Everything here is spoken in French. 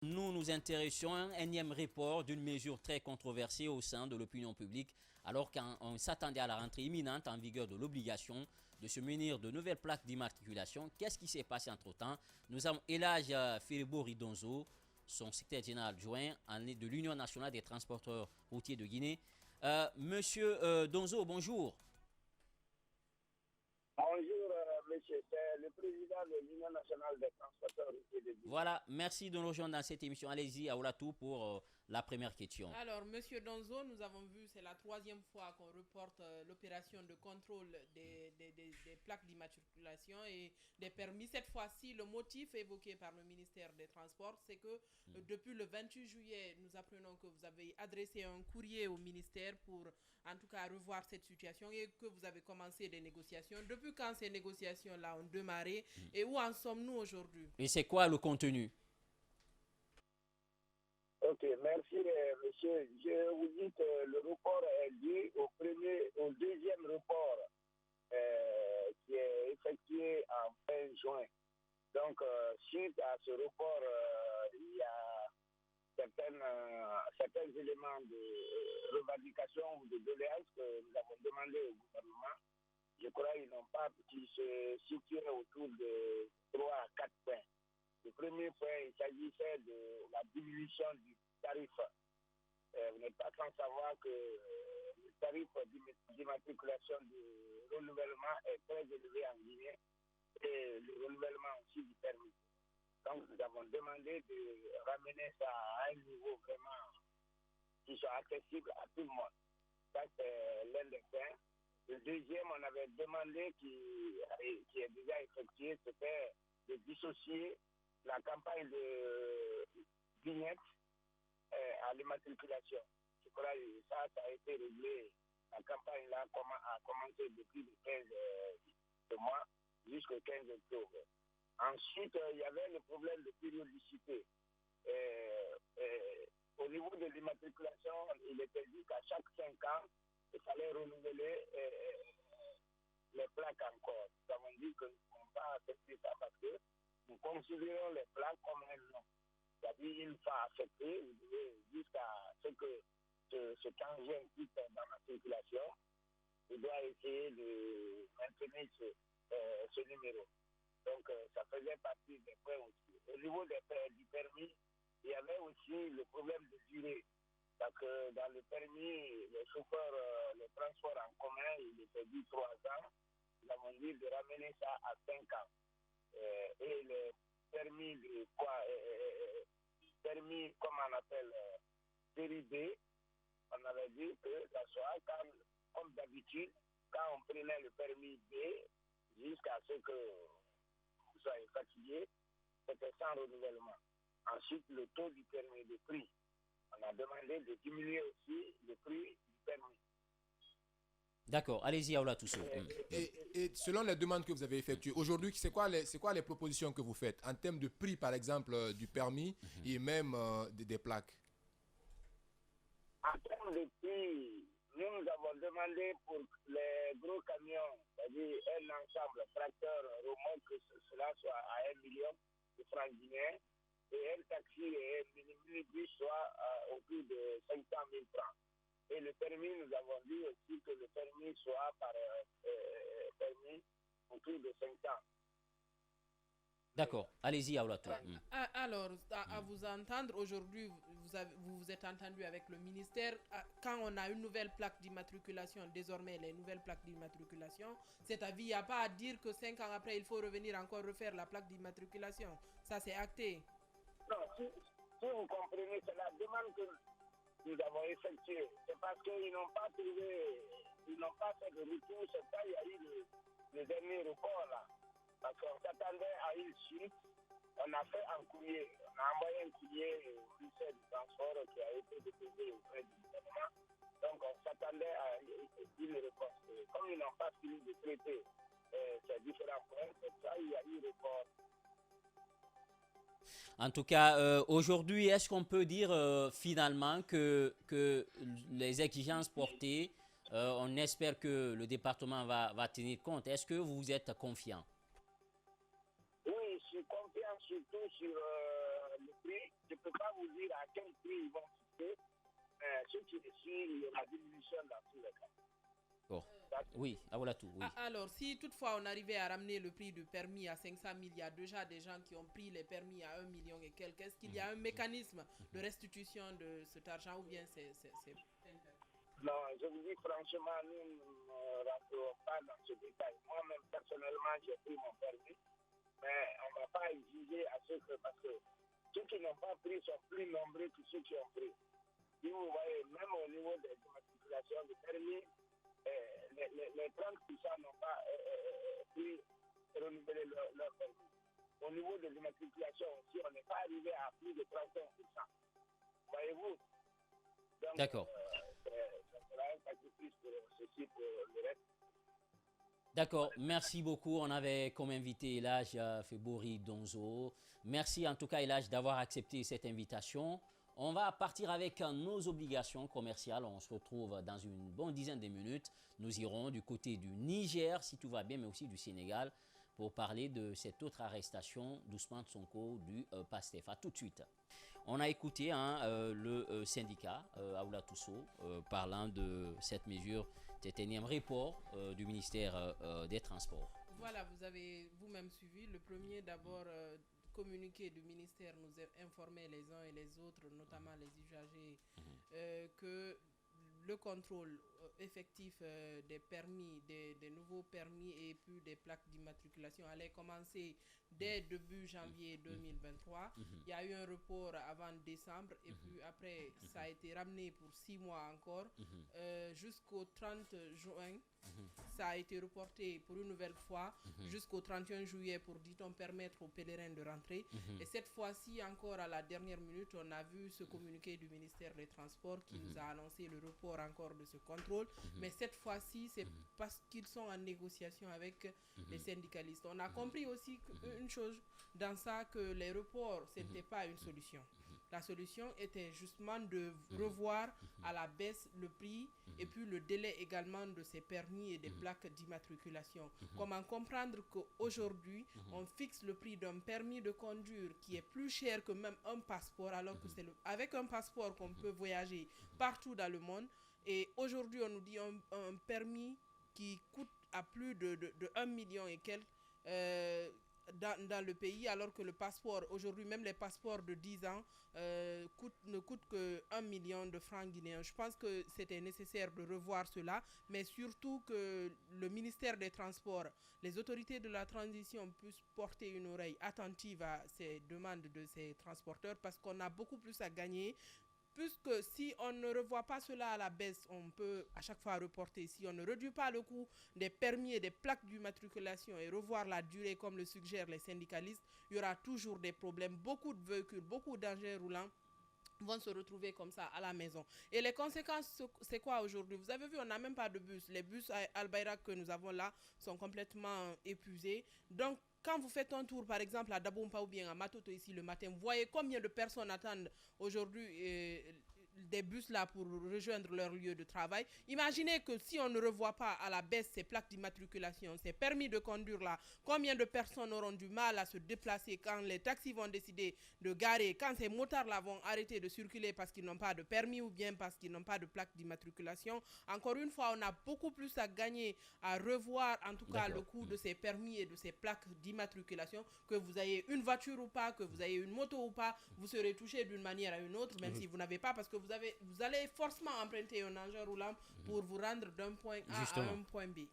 Nous nous intéressons à un énième report d'une mesure très controversée au sein de l'opinion publique, alors qu'on s'attendait à la rentrée imminente en vigueur de l'obligation de se munir de nouvelles plaques d'immatriculation. Qu'est-ce qui s'est passé entre-temps? Nous avons Elage Filibo Ridonzo, son secrétaire général adjoint de l'Union nationale des transporteurs routiers de Guinée. Monsieur Donzo, bonjour. Bonjour, monsieur. C'est le président de l'Union nationale des transporteurs routiers de Guinée. Voilà, merci de nous rejoindre dans cette émission. Allez-y, à Olatou pour la première question. Alors, Monsieur Donzo, nous avons vu, c'est la troisième fois qu'on reporte l'opération de contrôle des plaques d'immatriculation et des permis. Cette fois-ci, le motif évoqué par le ministère des Transports, c'est que depuis le 28 juillet, nous apprenons que vous avez adressé un courrier au ministère pour, en tout cas, revoir cette situation et que vous avez commencé des négociations. Depuis quand ces négociations-là ont démarré et où en sommes-nous aujourd'hui? Et c'est quoi le contenu? Ok, merci, monsieur. Je vous dis que le report est dû au deuxième report qui est effectué en fin juin. Donc, suite à ce report, il y a certains éléments de revendication ou de doléances que nous avons demandé au gouvernement. Je crois qu'ils n'ont pas, qui se situaient autour de 3 à 4 points. Le premier point, il s'agissait de la diminution du tarif. Vous n'êtes pas sans savoir que le tarif d'immatriculation du renouvellement est très élevé en Guinée et le renouvellement aussi du permis. Donc, nous avons demandé de ramener ça à un niveau vraiment qui soit accessible à tout le monde. Ça, c'est l'un des points. Le deuxième, on avait demandé, qui est déjà effectué, c'était de dissocier la campagne de vignette à l'immatriculation. Je crois que ça a été réglé. La campagne-là a commencé depuis le 15 de mois jusqu'au 15 octobre. Ensuite, il y avait le problème de périodicité. Au niveau de l'immatriculation, il était dit qu'à chaque 5 ans, il fallait renouveler les plaques encore. Nous avons dit que nous ne pouvons pas accepter ça parce que nous considérons les plaques comme un nom. C'est-à-dire une fois affecté, vous devez, jusqu'à ce que cet engin quitte dans la circulation, il doit essayer de maintenir ce numéro. Donc, ça faisait partie des points aussi. Au niveau du permis, il y avait aussi le problème de durée. Parce que dans le permis, les chauffeurs, le transport en commun, il était dit 3 ans. Nous avons dit de ramener ça à 5 ans. Et le permis de quoi permis, comme on appelle, série B, on avait dit que ça soit comme d'habitude, quand on prenait le permis B, jusqu'à ce que vous soyez fatigué, c'était sans renouvellement. Ensuite, le taux du permis de prix. On a demandé de diminuer aussi le prix du permis. D'accord, allez-y, Aoula Tousso. Et selon les demandes que vous avez effectuées, aujourd'hui, c'est quoi les propositions que vous faites en termes de prix, par exemple, du permis et même des plaques? En termes de prix, nous avons demandé pour les gros camions, c'est-à-dire un ensemble, tracteur, remorque, que cela soit à 1 million de francs guinéens, et un taxi et un minibus soit autour de 500 000 francs. Et le permis, nous avons dit aussi que le permis soit par permis autour de 5 ans. D'accord, allez-y, Aoulatou. Alors, à vous entendre, aujourd'hui, vous vous êtes entendu avec le ministère. Quand on a une nouvelle plaque d'immatriculation, désormais les nouvelles plaques d'immatriculation, c'est-à-dire, il n'y a pas à dire que 5 ans après, il faut revenir encore refaire la plaque d'immatriculation. Ça, c'est acté. Non, si vous comprenez, c'est la demande que nous avons effectuée. C'est parce qu'ils n'ont pas trouvé, ils n'ont pas fait de retour. C'est ça, il y a eu le dernier report là. Parce qu'on s'attendait à une suite. On a fait un courrier. On a envoyé un courrier au ministère du Transport qui a été déposé auprès du gouvernement. Donc on s'attendait à une réponse. Et comme ils n'ont pas fini de traiter ces différents points, c'est ça, il y a eu report. En tout cas, aujourd'hui, est-ce qu'on peut dire finalement que les exigences portées, on espère que le département va tenir compte. Est-ce que vous êtes confiant? Oui, je suis confiant surtout sur le prix, je ne peux pas vous dire à quel prix ils vont fixer. Ce qui est sûr, il y aura diminution dans tous les cas. Bon. Oui, voilà tout. Oui. Alors, si toutefois on arrivait à ramener le prix du permis à 500 000, il y a déjà des gens qui ont pris les permis à 1 million et quelques. Est-ce qu'il y a un mécanisme de restitution de cet argent ou bien c'est... Non, je vous dis franchement, nous ne rentrons pas dans ce détail. Moi-même, personnellement, j'ai pris mon permis, mais on ne va pas exiger à ceux que, parce que ceux qui n'ont pas pris sont plus nombreux que ceux qui ont pris. Si vous voyez, même au niveau des immatriculations de permis, les 30% n'ont pas pu renouveler leur permis. Au niveau des immatriculations aussi, on n'est pas arrivé à plus de 35%. Voyez-vous? D'accord. Ça sera un sacrifice pour ceci, pour le reste. D'accord, merci beaucoup. On avait comme invité Elhadj Febori Donzo. Merci en tout cas Elhadj d'avoir accepté cette invitation. On va partir avec nos obligations commerciales. On se retrouve dans une bonne dizaine de minutes. Nous irons du côté du Niger, si tout va bien, mais aussi du Sénégal, pour parler de cette autre arrestation d'Ousmane Sonko du PASTEF. A tout de suite. On a écouté le syndicat Aoula Tousso parlant de cette mesure, cet énième report du ministère des Transports. Voilà, vous avez vous-même suivi. Le premier d'abord communiqué du ministère nous informait les uns et les autres, notamment les usagers, que le contrôle effectif des permis, des nouveaux permis et puis des plaques d'immatriculation allait commencer dès début janvier 2023. Il y a eu un report avant décembre et puis après ça a été ramené pour 6 mois encore jusqu'au 30 juin. Ça a été reporté pour une nouvelle fois jusqu'au 31 juillet pour, dit-on, permettre aux pèlerins de rentrer. Et cette fois-ci, encore à la dernière minute, on a vu ce communiqué du ministère des Transports qui nous a annoncé le report encore de ce contrôle. Mais cette fois-ci, c'est parce qu'ils sont en négociation avec les syndicalistes. On a compris aussi une chose dans ça, que les reports, ce n'était pas une solution. La solution était justement de revoir à la baisse le prix et puis le délai également de ces permis et des plaques d'immatriculation. Comment comprendre qu'aujourd'hui, on fixe le prix d'un permis de conduire qui est plus cher que même un passeport, alors que c'est avec un passeport qu'on peut voyager partout dans le monde. Et aujourd'hui, on nous dit un permis qui coûte à plus de 1 million et quelques dans le pays, alors que le passeport, aujourd'hui même les passeports de 10 ans ne coûtent que 1 million de francs guinéens. Je pense que c'était nécessaire de revoir cela, mais surtout que le ministère des Transports, les autorités de la transition puissent porter une oreille attentive à ces demandes de ces transporteurs, parce qu'on a beaucoup plus à gagner. Puisque si on ne revoit pas cela à la baisse, on peut à chaque fois reporter. Si on ne réduit pas le coût des permis et des plaques d'immatriculation et revoir la durée comme le suggèrent les syndicalistes, il y aura toujours des problèmes. Beaucoup de véhicules, beaucoup d'engins roulants vont se retrouver comme ça à la maison. Et les conséquences, c'est quoi aujourd'hui? Vous avez vu, on n'a même pas de bus. Les bus Al Bayrak que nous avons là sont complètement épuisés. Donc, quand vous faites un tour, par exemple, à Daboumpa ou bien à Matoto ici le matin, vous voyez combien de personnes attendent aujourd'hui des bus là pour rejoindre leur lieu de travail. Imaginez que si on ne revoit pas à la baisse ces plaques d'immatriculation, ces permis de conduire là, combien de personnes auront du mal à se déplacer quand les taxis vont décider de garer, quand ces motards là vont arrêter de circuler parce qu'ils n'ont pas de permis ou bien parce qu'ils n'ont pas de plaque d'immatriculation. Encore une fois, on a beaucoup plus à gagner à revoir en tout cas le coût de ces permis et de ces plaques d'immatriculation. Que vous ayez une voiture ou pas, que vous ayez une moto ou pas, vous serez touché d'une manière à une autre, même si vous n'avez pas, parce que vous allez forcément emprunter un engin roulant pour vous rendre d'un point A à un point B.